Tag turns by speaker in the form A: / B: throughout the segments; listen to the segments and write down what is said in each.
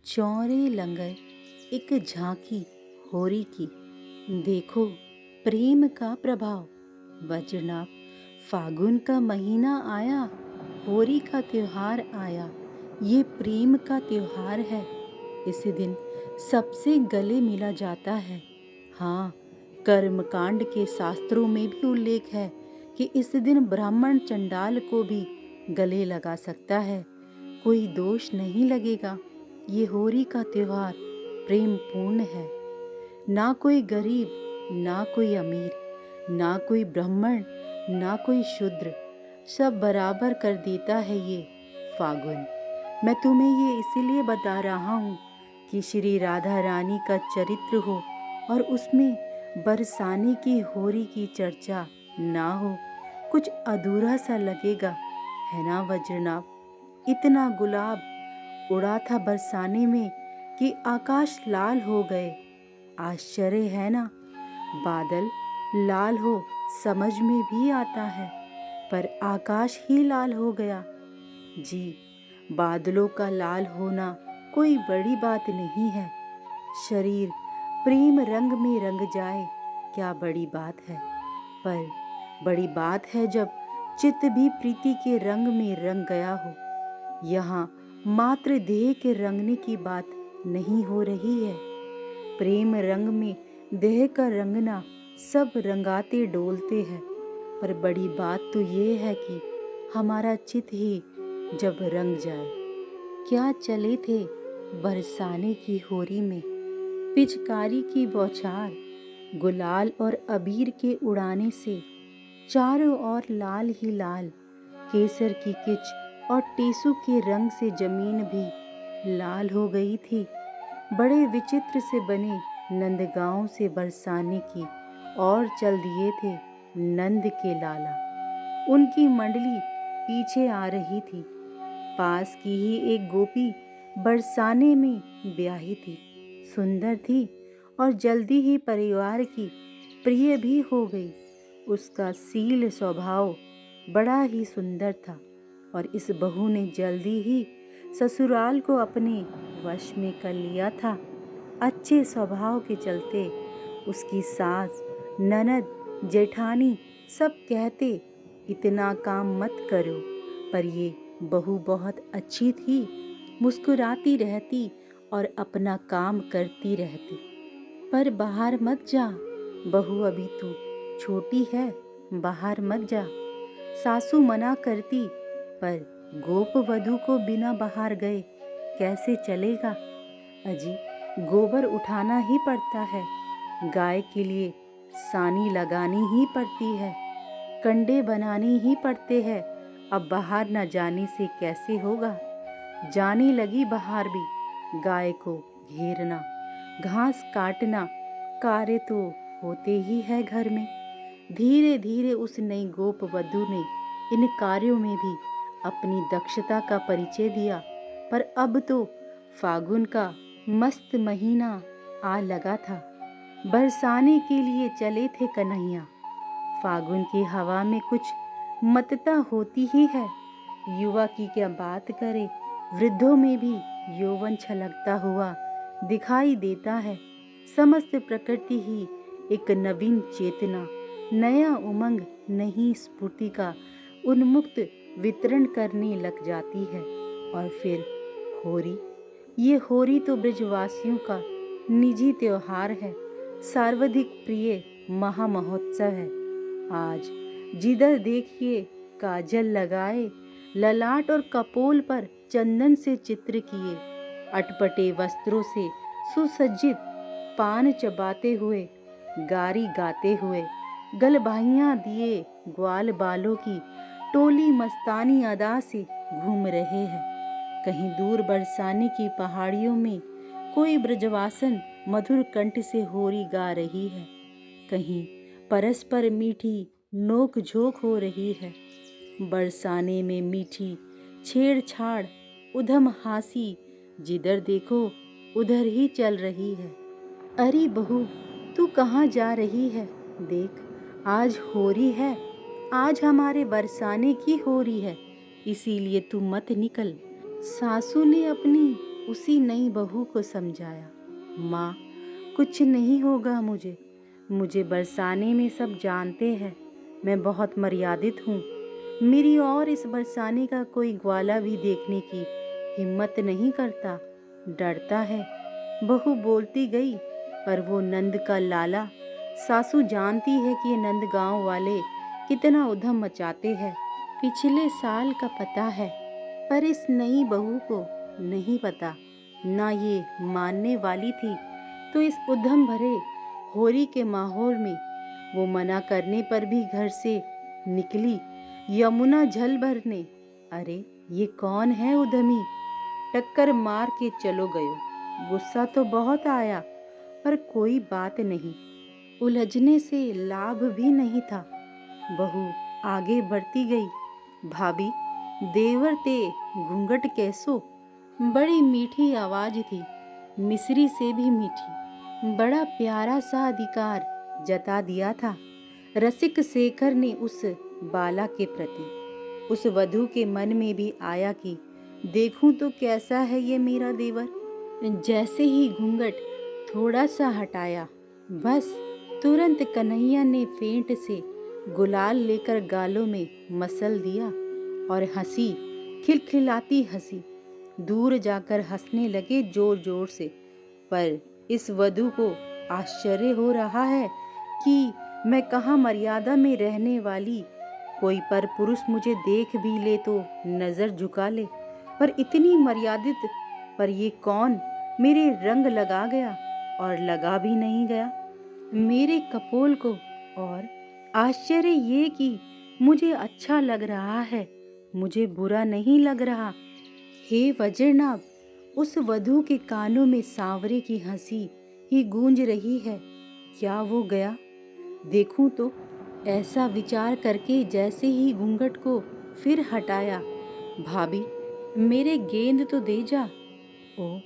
A: चौरे लंगर एक झांकी होरी की। देखो प्रेम का प्रभाव। वज्रनाभ, फागुन का महीना आया, होरी का त्योहार आया। ये प्रेम का त्योहार है। इस दिन सबसे गले मिला जाता है। हाँ, कर्मकांड के शास्त्रों में भी उल्लेख है कि इस दिन ब्राह्मण चंडाल को भी गले लगा सकता है, कोई दोष नहीं लगेगा। ये होरी का त्योहार प्रेम पूर्ण है। ना कोई गरीब, ना कोई अमीर, ना कोई ब्राह्मण, ना कोई शूद्र, सब बराबर कर देता है ये फागुन। मैं तुम्हें ये इसीलिए बता रहा हूँ कि श्री राधा रानी का चरित्र हो और उसमें बरसाने की होरी की चर्चा ना हो, कुछ अधूरा सा लगेगा, है ना वज्रनाभ? इतना गुलाब उड़ा था बरसाने में कि आकाश लाल हो गए। आश्चर्य है ना? बादल लाल हो समझ में भी आता है, पर आकाश ही लाल हो गया। जी, बादलों का लाल होना कोई बड़ी बात नहीं है। शरीर प्रेम रंग में रंग जाए, क्या बड़ी बात है? पर बड़ी बात है जब चित्त भी प्रीति के रंग में रंग गया हो। यहाँ मात्र देह के रंगने की बात नहीं हो रही है। प्रेम रंग में देह का रंगना सब रंगाते डोलते हैं, पर बड़ी बात तो ये है कि हमारा चित्त ही जब रंग जाए। क्या चले थे बरसाने की होरी में, पिचकारी की बौछार, गुलाल और अबीर के उड़ाने से चारों ओर लाल ही लाल। केसर की किच और टेसू के रंग से जमीन भी लाल हो गई थी। बड़े विचित्र से बने नंदगांव से बरसाने की और चल दिए थे नंद के लाला। उनकी मंडली पीछे आ रही थी। पास की ही एक गोपी बरसाने में ब्याही थी, सुंदर थी और जल्दी ही परिवार की प्रिय भी हो गई। उसका सील स्वभाव बड़ा ही सुंदर था और इस बहू ने जल्दी ही ससुराल को अपने वश में कर लिया था। अच्छे स्वभाव के चलते उसकी सास, ननद, जेठानी सब कहते इतना काम मत करो, पर ये बहू बहुत अच्छी थी, मुस्कुराती रहती और अपना काम करती रहती। पर बाहर मत जा बहू, अभी तू छोटी है, बाहर मत जा। सासू मना करती, पर गोप वधू को बिना बाहर गए कैसे चलेगा? अजी, गोबर उठाना ही पड़ता है, गाय के लिए सानी लगानी ही पड़ती है, कंडे बनाने ही पड़ते हैं। अब बाहर न जाने से कैसे होगा? जाने लगी बाहर भी, गाय को घेरना, घास काटना, कार्य तो होते ही है घर में। धीरे धीरे उस नई गोप वधू ने इन कार्यों में भी अपनी दक्षता का परिचय दिया। पर अब तो फागुन का मस्त महीना आ लगा था। बरसाने के लिए चले थे कन्हैया। फागुन की हवा में कुछ मतता होती ही है। युवा की क्या बात करे, वृद्धों में भी यौवन छलकता हुआ दिखाई देता है। समस्त प्रकृति ही एक नवीन चेतना, नया उमंग, नई स्फूर्ति का उन्मुक्त वितरण करने लग जाती है। और फिर होरी, ये होरी तो ब्रजवासियों का निजी त्योहार है, सर्वाधिक प्रिय महामहोत्सव है। आज जिधर देखिए काजल लगाए, ललाट और कपोल पर चंदन से चित्र किए, अटपटे वस्त्रों से सुसज्जित, पान चबाते हुए, गारी गाते हुए, गलबाहियां दिए ग्वाल बालों की टोली मस्तानी अदा से घूम रहे हैं। कहीं दूर बरसाने की पहाड़ियों में कोई ब्रजवासन मधुर कंठ से होरी गा रही है, कहीं परस्पर मीठी नोक झोंक हो रही है। बरसाने में मीठी छेड़छाड़, उधम हासी, जिधर देखो उधर ही चल रही है। अरे बहू, तू कहाँ जा रही है? देख, आज होरी है, आज हमारे बरसाने की होरी है, इसीलिए तू मत निकल। सासू ने अपनी उसी नई बहू को समझाया, माँ कुछ नहीं होगा मुझे, मुझे बरसाने में सब जानते हैं, मैं बहुत मर्यादित हूँ। मेरी और इस बरसाने का कोई ग्वाला भी देखने की हिम्मत नहीं करता, डरता है। बहू बोलती गई, पर वो नंद का लाला, सासू जानती है कि ये नंद गांव वाले कितना उधम मचाते हैं। पिछले साल का पता है, पर इस नई बहू को नहीं पता, ना ये मानने वाली थी। तो इस उधम भरे होरी के माहौल में वो मना करने पर भी घर से निकली यमुना झल भरने। अरे ये कौन है उधमी, टक्कर मार के चलो गयो। गुस्सा तो बहुत आया, पर कोई बात नहीं, उलझने से लाभ भी नहीं था। बहू आगे बढ़ती गई, भाभी देवर ते घूंघट कैसो। बड़ी मीठी आवाज थी, मिस्री से भी मीठी। बड़ा प्यारा सा अधिकार जता दिया था रसिक शेखर ने उस बाला के प्रति। उस वधू के मन में भी आया कि देखूं तो कैसा है ये मेरा देवर। जैसे ही घूंघट थोड़ा सा हटाया, बस तुरंत कन्हैया ने फेंट से गुलाल लेकर गालों में मसल दिया और हंसी, खिलखिलाती हंसी। दूर जाकर हंसने लगे जोर जोर से। पर इस वधू को आश्चर्य हो रहा है कि मैं कहाँ मर्यादा में रहने वाली, कोई पर पुरुष मुझे देख भी ले तो नजर झुका ले, पर इतनी मर्यादित। पर ये कौन मेरे रंग लगा गया और लगा भी नहीं गया मेरे कपोल को। और आश्चर्य ये कि मुझे अच्छा लग रहा है, मुझे बुरा नहीं लग रहा। हे वज्रनाभ, उस वधू के कानों में सांवरे की हंसी ही गूंज रही है। क्या वो गया? देखूं तो। ऐसा विचार करके जैसे ही घूंघट को फिर हटाया, भाभी मेरे गेंद तो दे जा। ओ,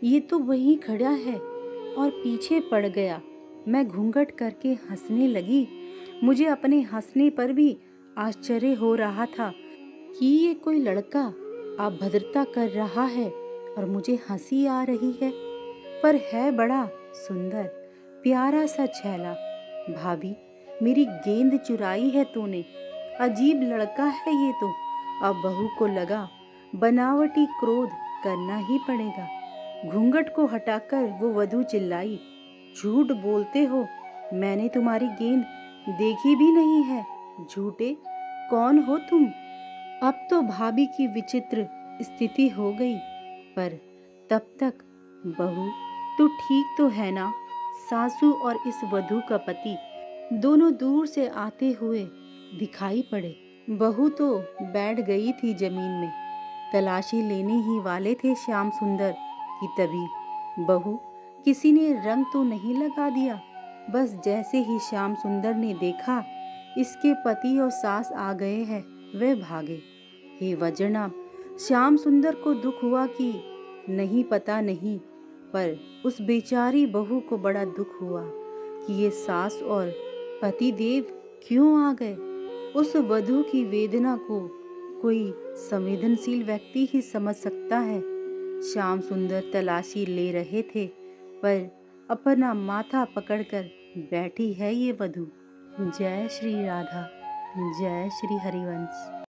A: ये तो वहीं खड़ा है और पीछे पड़ गया। मैं घूंघट करके हंसने लगी। मुझे अपने हंसने पर भी आश्चर्य हो रहा था कि ये कोई लड़का अभद्रता कर रहा है और मुझे हंसी आ रही है, पर है बड़ा सुंदर प्यारा सा छैला। भाभी मेरी गेंद चुराई है तूने, अजीब लड़का है ये तो। अब बहू को लगा बनावटी क्रोध करना ही पड़ेगा। घूंघट को हटाकर वो वधू चिल्लाई, झूठ बोलते हो, मैंने तुम्हारी गेंद देखी भी नहीं है, झूठे, कौन हो तुम? अब तो भाभी की विचित्र स्थिति हो गई, पर तब तक बहू तू ठीक तो है ना? सासू और इस वधू का पति दोनों दूर से आते हुए दिखाई पड़े। बहू तो बैठ गई थी जमीन में, तलाशी लेने ही वाले थे श्याम सुंदर कि तभी बहू, किसी ने रंग तो नहीं लगा दिया? बस जैसे ही श्याम सुंदर ने देखा इसके पति और सास आ गए हैं, वे भागे। हे वज्रनाभ, श्याम सुंदर को दुख हुआ कि नहीं पता नहीं, पर उस बेचारी बहू को बड़ा दुख हुआ कि ये सास और पति देव क्यों आ गए। उस वधू की वेदना को कोई संवेदनशील व्यक्ति ही समझ सकता है। श्याम सुंदर तलाशी ले रहे थे, पर अपना माथा पकड़कर बैठी है ये वधू। जय श्री राधा, जय श्री हरिवंश।